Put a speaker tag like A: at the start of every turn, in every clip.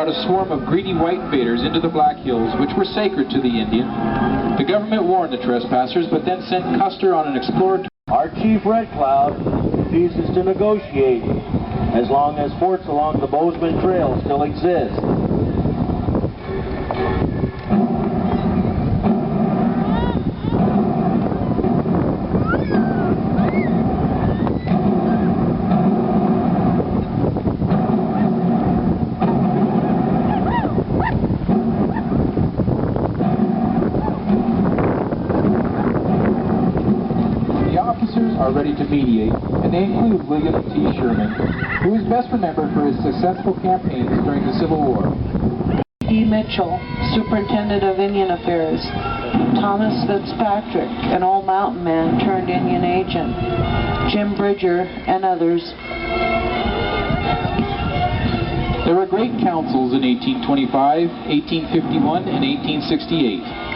A: brought a swarm of greedy white invaders into the Black Hills, which were sacred to the Indian. The government warned the trespassers, but then sent Custer on an exploratory.
B: Our chief Red Cloud refuses to negotiate as long as forts along the Bozeman Trail still exist.
A: Are ready to mediate, and they include William T. Sherman, who is best remembered for his successful campaigns during the Civil War.
C: E. Mitchell, Superintendent of Indian Affairs. Thomas Fitzpatrick, an old mountain man turned Indian agent. Jim Bridger, and others.
A: There were great councils in 1825, 1851, and 1868.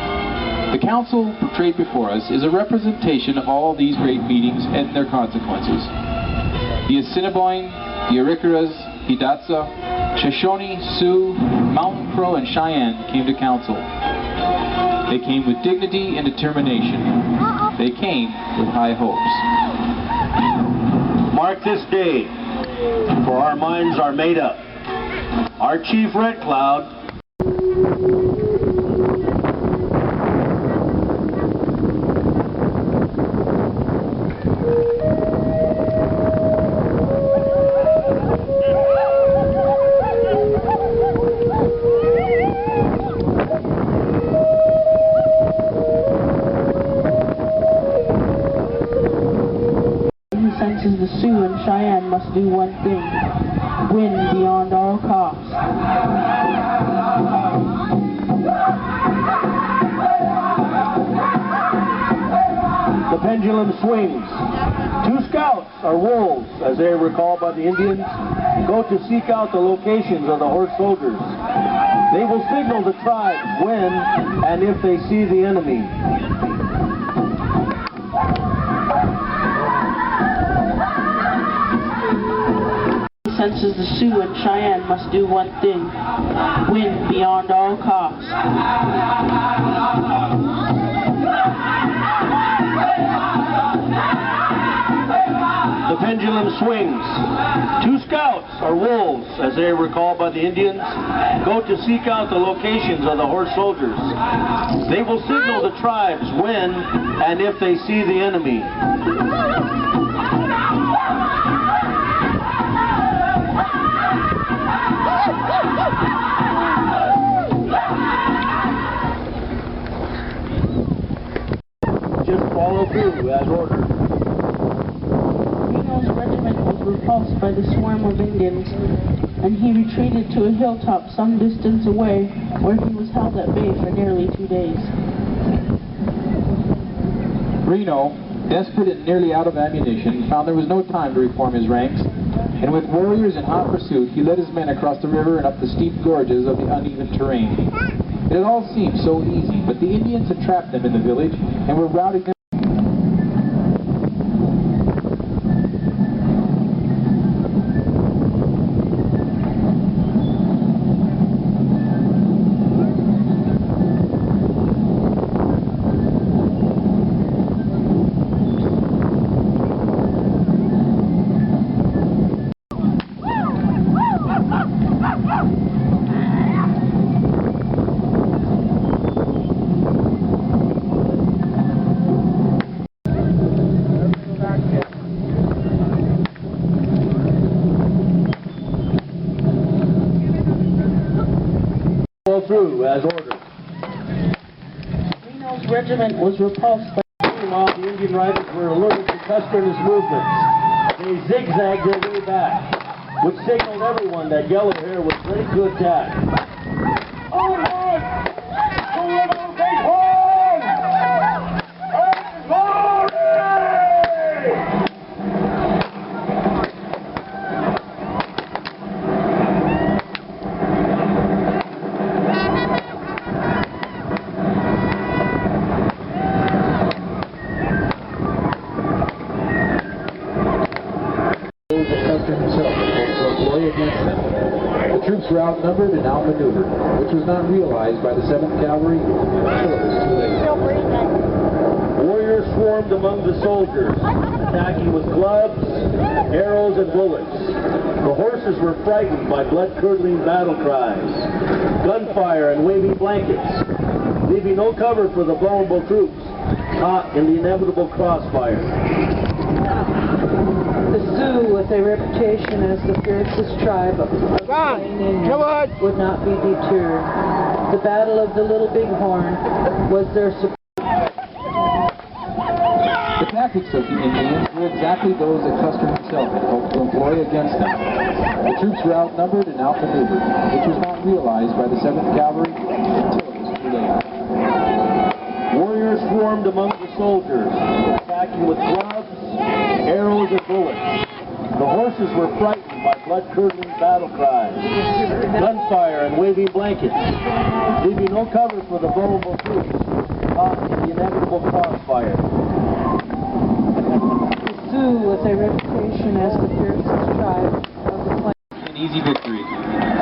A: The council portrayed before us is a representation of all these great meetings and their consequences. The Assiniboine, the Arikaras, Hidatsa, Shoshone, Sioux, Mountain Crow, and Cheyenne came to council. They came with dignity and determination. They came with high hopes.
B: Mark this day, for our minds are made up. Our chief Red Cloud
C: senses the Sioux and Cheyenne must do one thing: win beyond all costs.
B: The pendulum swings. 2 scouts, or wolves, as they are recalled by the Indians, go to seek out the locations of the horse soldiers. They will signal the tribes when and if they see the enemy.
C: Senses the Sioux and Cheyenne must do one thing: win beyond all costs.
B: The pendulum swings. 2 scouts, or wolves, as they are recalled by the Indians, go to seek out the locations of the horse soldiers. They will signal the tribes when and if they see the enemy. Just follow through as ordered.
C: Reno's regiment was repulsed by the swarm of Indians, and he retreated to a hilltop some distance away, where he was held at bay for nearly 2 days.
A: Reno, desperate and nearly out of ammunition, found there was no time to reform his ranks, and with warriors in hot pursuit, he led his men across the river and up the steep gorges of the uneven terrain. It had all seemed so easy, but the Indians had trapped them in the village and were routing them.
B: Through as ordered.
C: Reno's regiment was repulsed by...
B: Meanwhile, the Indian riders were alerted to Custer and his movements. They zigzagged their way back, which signaled everyone that Yellow Hair was ready to attack. All right!
A: troops were outnumbered and outmaneuvered, which was not realized by the 7th Cavalry until it was too late.
B: Warriors swarmed among the soldiers, attacking with clubs, arrows, and bullets. The horses were frightened by blood-curdling battle cries, gunfire, and waving blankets, leaving no cover for the vulnerable troops caught in the inevitable crossfire.
C: The Sioux, with a reputation as the fiercest tribe of the Plain Indians, would not be deterred. The Battle of the Little Bighorn was their
A: The tactics of the Indians were exactly those that Custer himself had hoped to employ against them. The troops were outnumbered and outmaneuvered, which was not realized by the 7th Cavalry until it was too late.
B: Warriors swarmed among the soldiers, attacking with clubs, arrows, and bullets. The horses were frightened by blood-curdling battle cries, gunfire, and waving blankets, leaving no cover for the vulnerable troops caught in the inevitable crossfire.
C: Sioux, with a reputation as the fiercest tribe of the Plain.
A: An easy victory.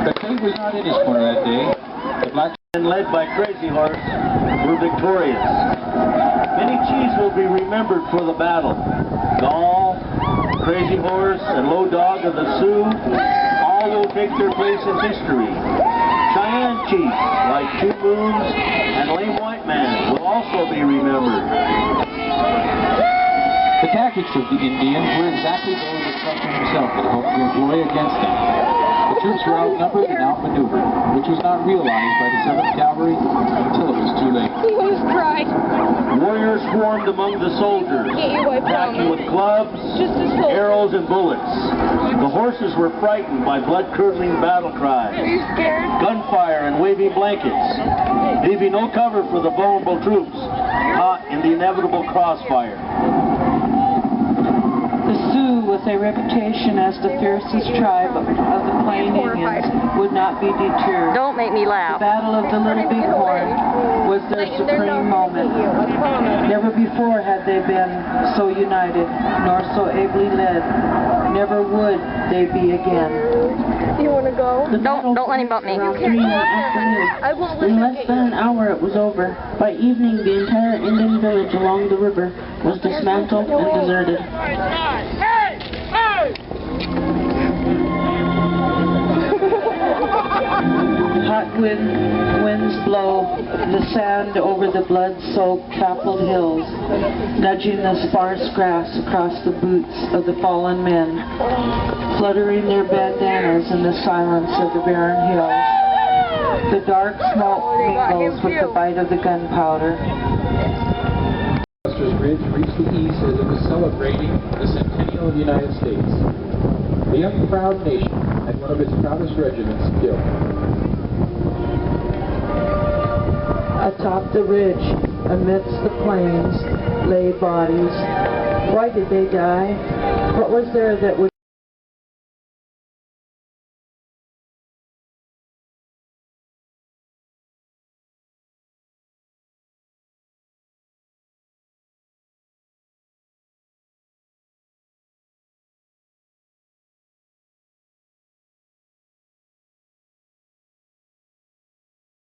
A: But fate was not in his corner that day. The black
B: Men led by Crazy Horse were victorious. Many chiefs will be remembered for the battle. Gall, Crazy Horse, and Low Dog of the Sioux all will take their place in history. Cheyenne chiefs like Two Moons and Lame White Man will also be remembered.
A: The tactics of the Indians were exactly those that Custer himself had hoped to employ against them. The troops were outnumbered and outmaneuvered, which was not realized by the 7th Cavalry until it was too late.
D: He almost cried.
B: Warriors swarmed among the soldiers, attacking with clubs, arrows, and bullets. The horses were frightened by blood-curdling battle cries, gunfire, and waving blankets, leaving no cover for the vulnerable troops caught in the inevitable crossfire.
C: The Sioux, with a reputation as the fiercest tribe of the Plain Indians, would not be deterred.
D: Don't make me
C: The
D: laugh.
C: Battle of the Little Bighorn was their supreme moment. Never before had they been so united, nor so ably led. Never would they be again.
D: You want to go?
C: The battle
D: Don't let him bump me.
C: around 3 in the afternoon.
D: I won't
C: In
D: listen
C: less
D: to
C: than
D: you.
C: an hour it was over. By evening the entire Indian village along the river was dismantled and deserted. Hot winds blow the sand over the blood-soaked, trampled hills, nudging the sparse grass across the boots of the fallen men, fluttering their bandanas in the silence of the barren hills. The dark smoke mingles with the bite of the gunpowder.
A: Custer's Ridge reached the east as it was celebrating the centennial of the United States. The young, proud nation had one of its proudest regiments killed.
C: Atop the ridge, amidst the plains, lay bodies. Why did they die? What was there that would